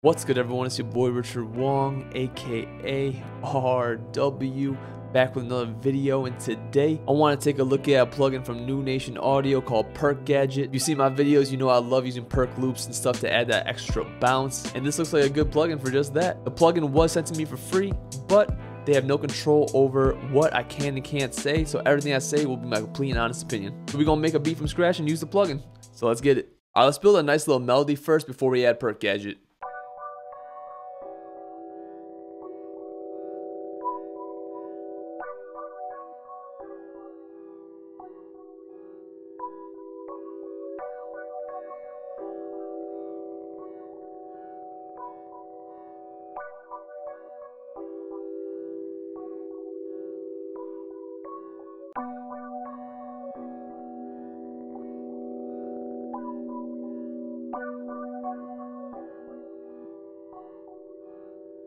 What's good, everyone? It's your boy Richard Wong, aka RW, back with another video. And today I want to take a look at a plugin from New Nation Audio called Perc Gadget. If you see my videos, you know I love using Perc loops and stuff to add that extra bounce, and this looks like a good plugin for just that. The plugin was sent to me for free, but they have no control over what I can and can't say, so everything I say will be my complete and honest opinion. So we're gonna make a beat from scratch and use the plugin. So let's get it. Alright, let's build a nice little melody first before we add Perc Gadget.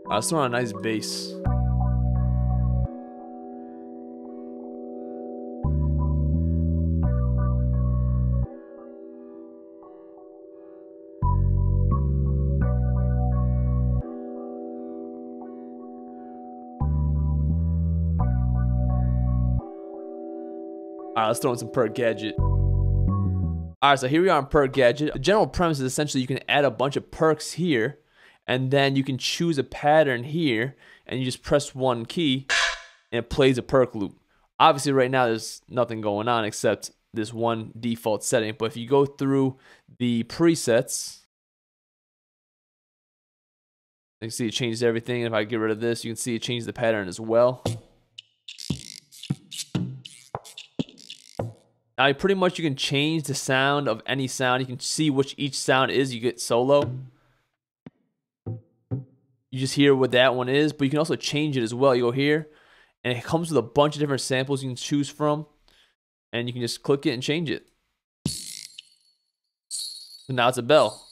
Let's throw on a nice bass. Alright, let's throw in some Perc Gadget. Alright, so here we are on Perc Gadget. The general premise is essentially you can add a bunch of percs here, and then you can choose a pattern here, and you just press one key, and it plays a perc loop. Obviously, right now there's nothing going on except this one default setting. But if you go through the presets, you can see it changes everything. If I get rid of this, you can see it changes the pattern as well. Now, pretty much you can change the sound of any sound. You can see which each sound is. You get solo. You just hear what that one is, but you can also change it as well. You go here, and it comes with a bunch of different samples you can choose from, and you can just click it and change it. So now it's a bell.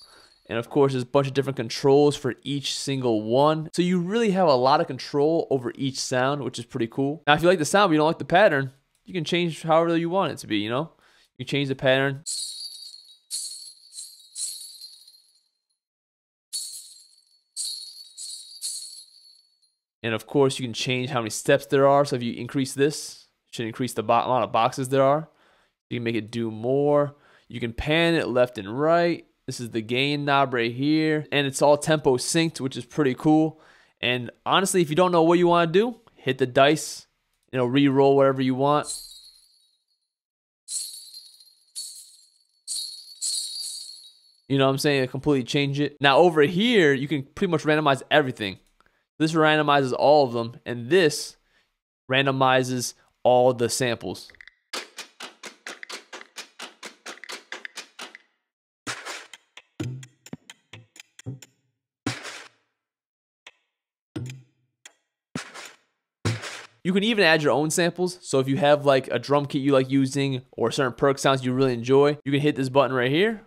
And of course, there's a bunch of different controls for each single one. So you really have a lot of control over each sound, which is pretty cool. Now, if you like the sound but you don't like the pattern, you can change however you want it to be, you know? You change the pattern. And of course, you can change how many steps there are. So if you increase this, it should increase the amount of boxes there are. You can make it do more. You can pan it left and right. This is the gain knob right here. And it's all tempo synced, which is pretty cool. And honestly, if you don't know what you want to do, hit the dice. Re-roll whatever you want. You know what I'm saying? Completely change it. Now over here, you can pretty much randomize everything. This randomizes all of them, and this randomizes all the samples. You can even add your own samples. So if you have like a drum kit you like using or certain perc sounds you really enjoy, you can hit this button right here, and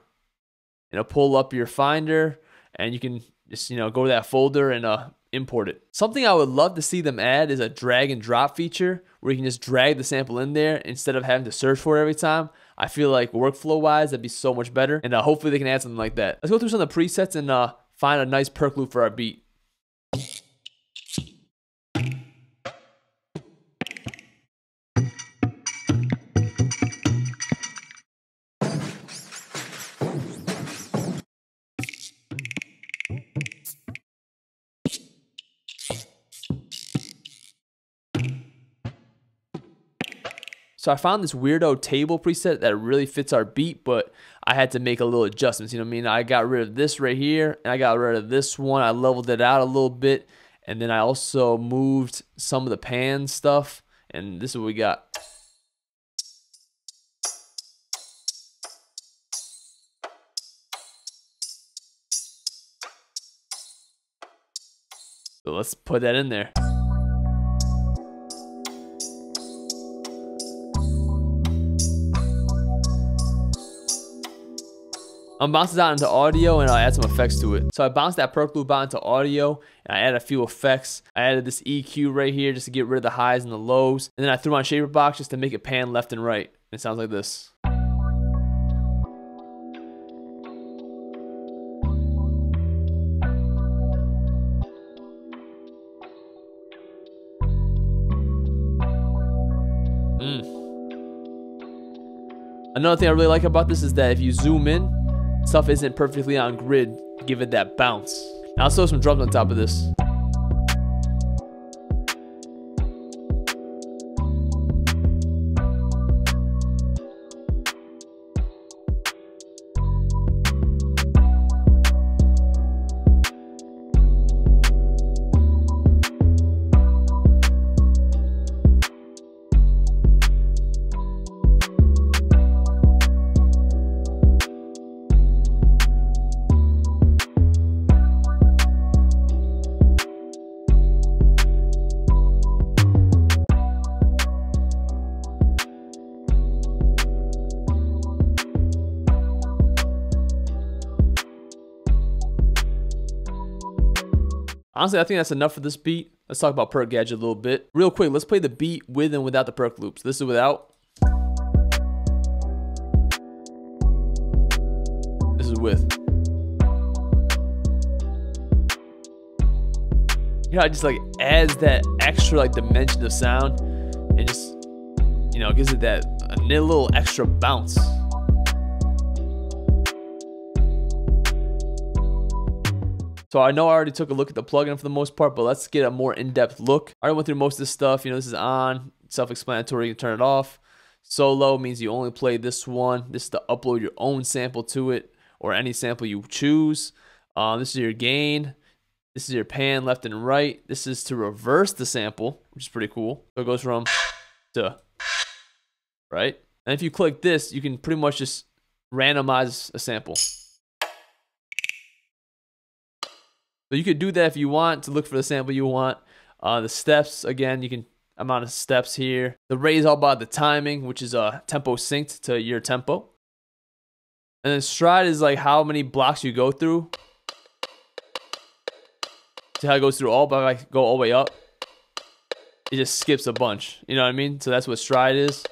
it'll pull up your Finder, and you can just go to that folder and import it. Something I would love to see them add is a drag and drop feature where you can just drag the sample in there instead of having to search for it every time. I feel like workflow wise that'd be so much better, and hopefully they can add something like that. Let's go through some of the presets and find a nice perc loop for our beat. So I found this weirdo table preset that really fits our beat, but I had to make a little adjustments. You know what I mean? I got rid of this right here, and I got rid of this one. I leveled it out a little bit, and then I also moved some of the pan stuff, and this is what we got. So let's put that in there. I'm bouncing that into audio, and I'll add some effects to it. So I bounced that perc loop out into audio, and I added a few effects. I added this EQ right here just to get rid of the highs and the lows. And then I threw on shaper box just to make it pan left and right. It sounds like this. Another thing I really like about this is that if you zoom in, stuff isn't perfectly on grid. Give it that bounce. Now let's throw some drums on top of this. Honestly, I think that's enough for this beat. Let's talk about Perc Gadget a little bit. Real quick, let's play the beat with and without the Perc loops. This is without. This is with. You know, it just like adds that extra like dimension of sound and just, you know, gives it that a little extra bounce. So I know I already took a look at the plugin for the most part, but let's get a more in-depth look. I already went through most of this stuff. You know, this is on, self-explanatory, you can turn it off. Solo means you only play this one. This is to upload your own sample to it or any sample you choose. This is your gain. This is your pan left and right. This is to reverse the sample, which is pretty cool. So it goes from to, right? And if you click this, you can pretty much just randomize a sample. So you could do that if you want to look for the sample you want. The steps, again, you can amount of steps here. The rate is all about the timing, which is tempo synced to your tempo. And then stride is like how many blocks you go through. See how it goes through all, but if I go all the way up, it just skips a bunch. You know what I mean? So that's what stride is.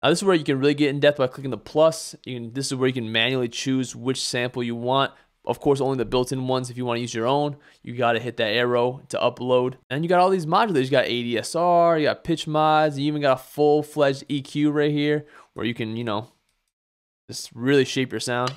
Now this is where you can really get in depth by clicking the plus. This is where you can manually choose which sample you want. Of course, only the built-in ones. If you want to use your own, you got to hit that arrow to upload. And you got all these modulators. You got ADSR, you got pitch mods, you even got a full-fledged EQ right here where you can, you know, just really shape your sound.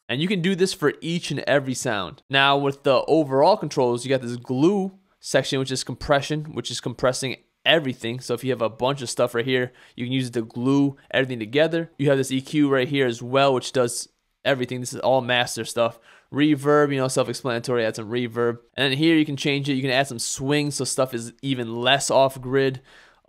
And you can do this for each and every sound. Now with the overall controls, you got this glue section, which is compression, which is compressing everything. So if you have a bunch of stuff right here, you can use it to glue everything together. You have this EQ right here as well, which does everything. This is all master stuff. Reverb, you know, self-explanatory, add some reverb. And then here you can change it. You can add some swing so stuff is even less off grid.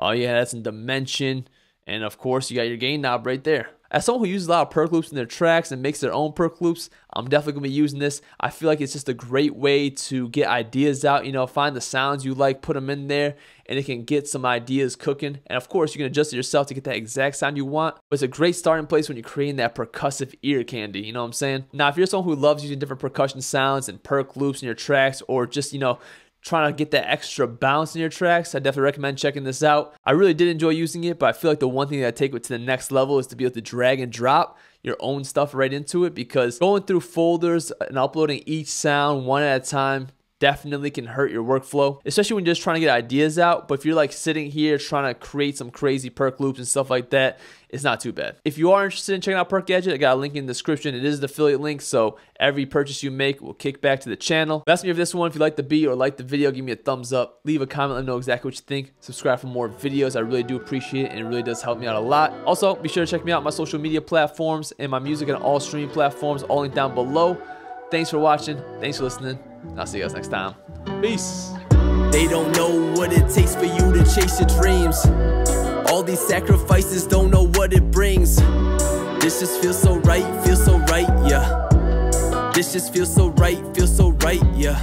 You can add some dimension. And of course, you got your gain knob right there. As someone who uses a lot of Perc loops in their tracks and makes their own Perc loops, I'm definitely going to be using this. I feel like it's just a great way to get ideas out, you know, find the sounds you like, put them in there, and it can get some ideas cooking. And of course, you can adjust it yourself to get that exact sound you want. But it's a great starting place when you're creating that percussive ear candy, you know what I'm saying? Now, if you're someone who loves using different percussion sounds and Perc loops in your tracks, or just, you know, trying to get that extra bounce in your tracks, I definitely recommend checking this out. I really did enjoy using it, but I feel like the one thing that I take it to the next level is to be able to drag and drop your own stuff right into it, because going through folders and uploading each sound one at a time definitely can hurt your workflow, especially when you're just trying to get ideas out. But if you're like sitting here trying to create some crazy Perc loops and stuff like that, it's not too bad. If you are interested in checking out Perc Gadget, I got a link in the description. It is the affiliate link, so every purchase you make will kick back to the channel. That's me for this one. If you like the beat or like the video, give me a thumbs up. Leave a comment, let me know exactly what you think. Subscribe for more videos. I really do appreciate it, and it really does help me out a lot. Also, be sure to check me out on my social media platforms and my music on all streaming platforms, all linked down below. Thanks for watching. Thanks for listening. I'll see you guys next time. Peace. They don't know what it takes for you to chase your dreams. All these sacrifices, don't know what it brings. This just feels so right, yeah. This just feels so right, yeah.